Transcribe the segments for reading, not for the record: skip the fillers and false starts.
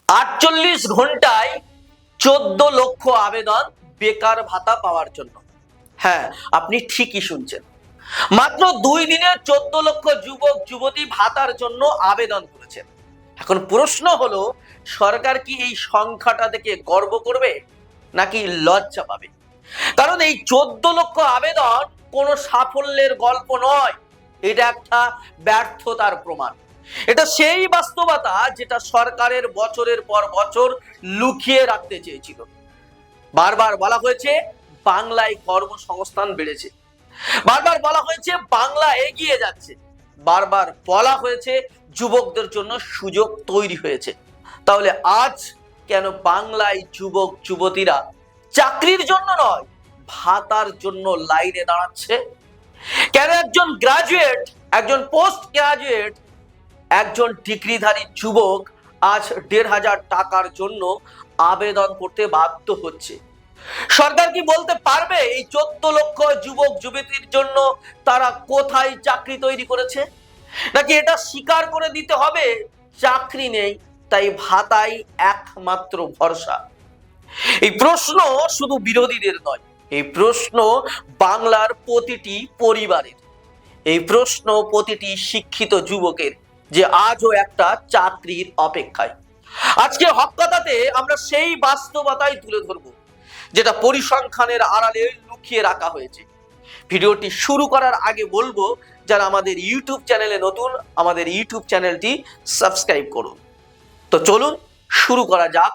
48 ঘন্টায় 14 লক্ষ আবেদন বেকার ভাতা পাওয়ার জন্য। হ্যাঁ, আপনি ঠিকই শুনছেন। মাত্র 2 দিনে 14 লক্ষ যুবক যুবতী ভাতার জন্য আবেদন করেছেন। এখন প্রশ্ন হলো, সরকার কি এই সংখ্যাটা দেখে গর্ব করবে নাকি লজ্জা পাবে? কারণ এই 14 লক্ষ আবেদন কোনো সাফল্যের গল্প নয়, এটা একটা ব্যর্থতার প্রমাণ। এটা সেই বাস্তবতা যেটা সরকারের বছরের পর বছর লুকিয়ে রাখতে চেয়েছিল। বারবার বলা হয়েছে বাংলায় কর্মসংস্থান বেড়েছে, বারবার বলা হয়েছে বাংলা এগিয়ে যাচ্ছে, বারবার বলা হয়েছে যুবকদের জন্য সুযোগ তৈরি হয়েছে। তাহলে আজ কেন বাংলায় যুবক যুবতীরা চাকরির জন্য নয়, ভাতার জন্য লাইনে দাঁড়াচ্ছে? কেন একজন গ্রাজুয়েট, একজন পোস্ট গ্রাজুয়েট, একজন ডিগ্রিধারী যুবক আজ 1,500 টাকার জন্য আবেদন করতে বাধ্য হচ্ছে? সরকার কি বলতে পারবে এই 14 লক্ষ যুবক যুবতীর জন্য তারা কোথায় চাকরি তৈরি করেছে? নাকি এটা স্বীকার করে দিতে হবে চাকরি নেই, তাই ভাতাই একমাত্র ভরসা? এই প্রশ্ন শুধু বিরোধীদের নয়, এই প্রশ্ন বাংলার প্রতিটি পরিবারের, এই প্রশ্ন প্রতিটি শিক্ষিত যুবকের, যে আজও একটা চাকরির অপেক্ষায়। আজকে হককথাতে আমরা সেই বাস্তবতাই তুলে ধরবো যেটা পরিসংখ্যানের আড়ালে লুকিয়ে রাখা হয়েছে। ভিডিওটি শুরু করার আগে বলবো, যারা আমাদের ইউটিউব চ্যানেলে নতুন, আমাদের ইউটিউব চ্যানেলটি সাবস্ক্রাইব করুন। তো চলুন শুরু করা যাক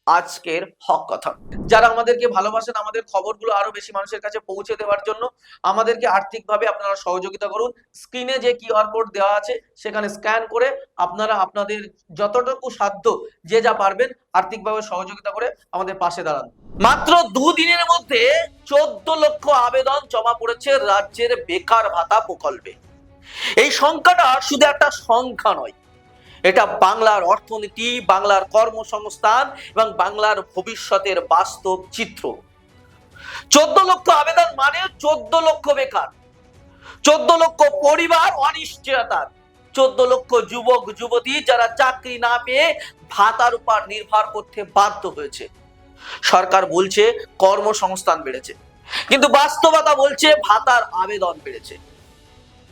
আজকের হক কথা। যারা আমাদেরকে ভালোবাসেন, আমাদের খবরগুলো আরো বেশি মানুষের কাছে পৌঁছে দেওয়ার জন্য আমাদেরকে আর্থিকভাবে আপনারা সহযোগিতা করুন। স্ক্রিনে যে কিউআর কোড দেওয়া আছে সেখানে স্ক্যান করে আপনারা আপনাদের যতটুকু সাধ্য যে যা পারবেন আর্থিকভাবে সহযোগিতা করে আমাদের পাশে দাঁড়ান। মাত্র 2 দিনের মধ্যে 14 লক্ষ আবেদন জমা পড়েছে রাজ্যের বেকার ভাতা প্রকল্পে। এই সংখ্যাটা শুধু একটা সংখ্যা নয়, এটা বাংলার অর্থনীতি, বাংলার কর্মসংস্থান এবং বাংলার ভবিষ্যতের বাস্তব চিত্র। 14 লক্ষ আবেদন মানে 14 লক্ষ বেকার, 14 লক্ষ পরিবার অনিশ্চয়তার, 14 লক্ষ যুবক যুবতী যারা চাকরি না পেয়ে ভাতার উপর নির্ভর করতে বাধ্য হয়েছে। সরকার বলছে কর্মসংস্থান বেড়েছে, কিন্তু বাস্তবতা বলছে ভাতার আবেদন বেড়েছে।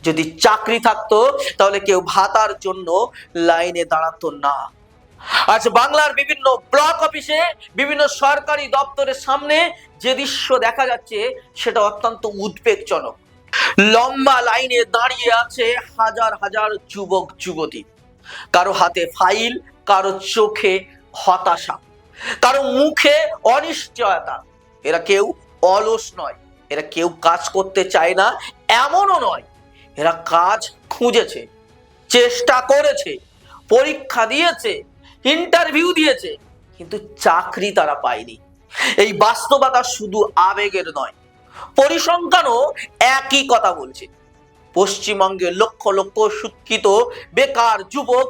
যদি চাকরি থাকতো তাহলে কেউ ভাতার জন্য লাইনে দাঁড়াতো না। আজ বাংলার বিভিন্ন ব্লক অফিসে, বিভিন্ন সরকারি দপ্তরের সামনে যে দৃশ্য দেখা যাচ্ছে সেটা অত্যন্ত উদ্বেগজনক। লম্বা লাইনে দাঁড়িয়ে আছে হাজার হাজার যুবক যুবতী, কারো হাতে ফাইল, কারো চোখে হতাশা, কারো মুখে অনিশ্চয়তা। এরা কেউ অলস নয়, এরা কেউ কাজ করতে চায় না এমনও নয়, এরা কাজ খুঁজেছে, চেষ্টা করেছে, পরীক্ষা দিয়েছে, ইন্টারভিউ দিয়েছে, কিন্তু চাকরি তারা পায়নি। এই বাস্তবতা শুধু আবেগের নয়, পরিসংখ্যানও একই কথা বলছে। পশ্চিমবঙ্গে লক্ষ লক্ষ শিক্ষিত বেকার যুবক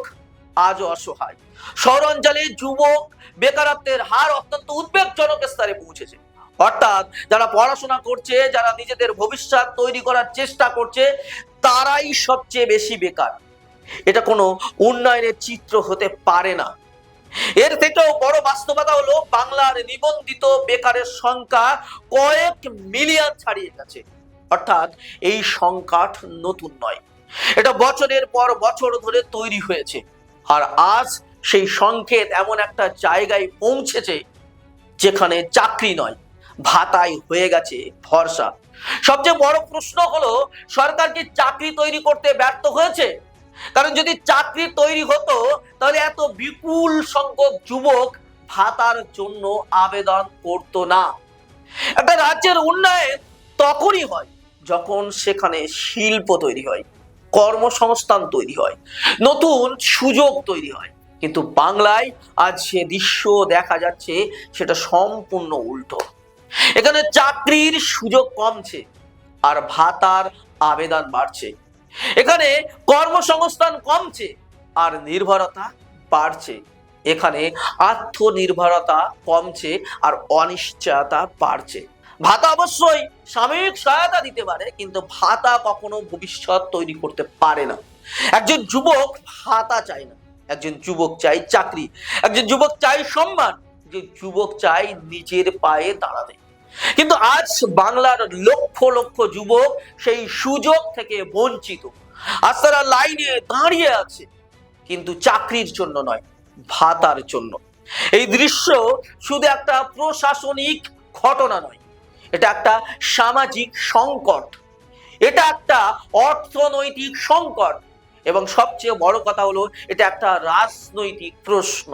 আজও অসহায়। শহরাঞ্চলে যুবক বেকারত্বের হার অত্যন্ত উদ্বেগজনক স্তরে পৌঁছেছে। অর্থাৎ যারা পড়াশোনা করছে, যারা নিজেদের ভবিষ্যৎ তৈরি করার চেষ্টা করছে, তারাই সবচেয়ে বেশি বেকার। এটা কোনো উন্নয়নের চিত্র হতে পারে না। এর থেকেও বড় বাস্তবতা হলো বাংলার নিবন্ধিত বেকারের সংখ্যা কয়েক মিলিয়ন ছাড়িয়ে গেছে। অর্থাৎ এই সংখ্যা নতুন নয়, এটা বছরের পর বছর ধরে তৈরি হয়েছে। আর আজ সেই সংকেত এমন একটা জায়গায় পৌঁছেছে যেখানে চাকরি নয়, ভাতাই হয়ে গেছে ভরসা। সবচেয়ে বড় প্রশ্ন হলো, সরকার কি চাকরি তৈরি করতে ব্যর্থ হয়েছে? কারণ যদি চাকরি তৈরি হতো তাহলে এত বিপুল সংখ্যক যুবক ভাতার জন্য আবেদন করতো না। একটা রাজ্যের উন্নয়ন তখনই হয় যখন সেখানে শিল্প তৈরি হয়, কর্মসংস্থান তৈরি হয়, নতুন সুযোগ তৈরি হয়। কিন্তু বাংলায় আজ যে দৃশ্য দেখা যাচ্ছে সেটা সম্পূর্ণ উল্টো। এখানে চাকরির সুযোগ কমছে আর ভাতার আবেদন বাড়ছে। এখানে কর্মসংস্থান কমছে আর নির্ভরতা বাড়ছে। এখানে আত্মনির্ভরতা কমছে আর অনিশ্চয়তা বাড়ছে। ভাতা অবশ্যই সাময়িক সহায়তা দিতে পারে, কিন্তু ভাতা কখনো ভবিষ্যৎ তৈরি করতে পারে না। একজন যুবক ভাতা চায় না, একজন যুবক চাই চাকরি, একজন যুবক চাই সম্মান, যে যুবক চাই নিজের পায়ে দাঁড়াতে। কিন্তু আজ বাংলার লক্ষ লক্ষ যুবক সেই সুযোগ থেকে বঞ্চিত। আজ তারা লাইনে দাঁড়িয়ে আছে, কিন্তু চাকরির জন্য নয়, ভাতার জন্য। এই দৃশ্য শুধু একটা প্রশাসনিক ঘটনা নয়, এটা একটা সামাজিক সংকট, এটা একটা অর্থনৈতিক সংকট, এবং সবচেয়ে বড় কথা হলো এটা একটা রাজনৈতিক প্রশ্ন।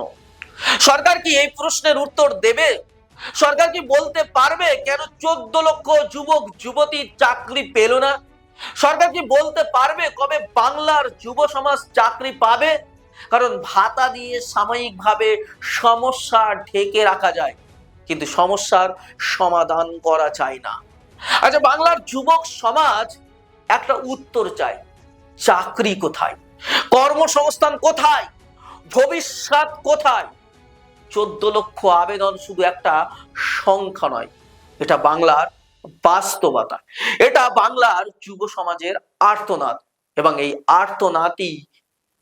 সরকার কি এই প্রশ্নের উত্তর দেবে? সরকার কি বলতে পারবে কেন 14 লক্ষ যুবক যুবতী চাকরি পেল না? সরকার কি বলতে পারবে কবে বাংলার যুব সমাজ চাকরি পাবে? কারণ ভাতা দিয়ে সাময়িকভাবে সমস্যা ঢেকে রাখা যায়, কিন্তু সমস্যার সমাধান করা যায় না। আচ্ছা, বাংলার যুবক সমাজ একটা উত্তর চায়। চাকরি কোথায়? কর্মসংস্থান কোথায়? ভবিষ্যৎ কোথায়? 14 লক্ষ আবেদন শুধু একটা সংখ্যা নয়, এটা বাংলার বাস্তবতা, এটা বাংলার যুব সমাজের আর্তনাদ, এবং এই আর্তনাদই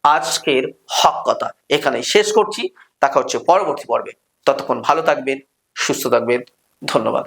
আজকের হক কথা। এখানেই শেষ করছি, দেখা হচ্ছে পরবর্তী পর্বে। ততক্ষণ ভালো থাকবেন, সুস্থ থাকবেন, ধন্যবাদ।